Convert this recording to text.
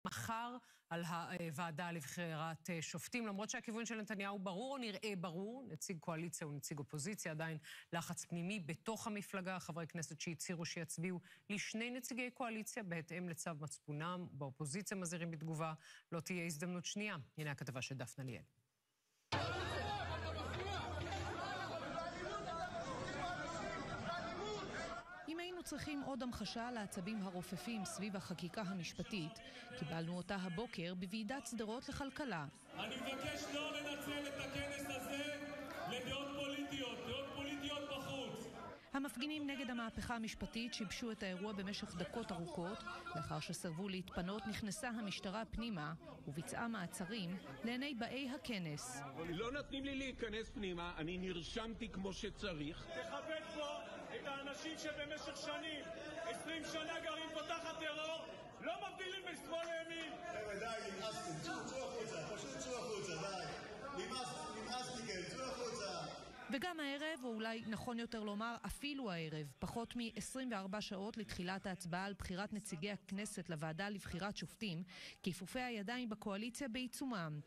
מחר על הוועדה לבחירת שופטים, למרות שהכיוון של נתניהו ברור או נראה ברור, נציג קואליציה ונציג אופוזיציה, עדיין לחץ פנימי בתוך המפלגה, חברי כנסת שהצהירו שיצביעו לשני נציגי קואליציה בהתאם לצו מצפונם, באופוזיציה מזהירים בתגובה, לא תהיה הזדמנות שנייה. הנה הכתבה של דפנה ליאל. אם היינו צריכים עוד המחשה לעצבים הרופפים סביב החקיקה המשפטית, קיבלנו אותה הבוקר בוועידת סדרות לכלכלה. אני מבקש לא לנצל את הכנס הזה לדעות פוליטיות בחוץ. המפגינים נגד המהפכה המשפטית שיבשו את האירוע במשך דקות ארוכות. לאחר שסרבו להתפנות נכנסה המשטרה פנימה וביצעה מעצרים לעיני באי הכנס. לא נתנים לי להיכנס פנימה, אני נרשמתי כמו שצריך. תכבד פה את האנשים שבמשך שנים, 20 שנה גרים פה תחת טרור, לא מבדילים בין שמאל לימין. די, נמאסתם, צאו החוצה, פשוט צאו החוצה, די. נמאס מכם, צאו החוצה. וגם הערב, או אולי נכון יותר לומר אפילו הערב, פחות מ-24 שעות לתחילת ההצבעה על בחירת נציגי הכנסת לוועדה לבחירת שופטים, כיפופי הידיים בקואליציה בעיצומם.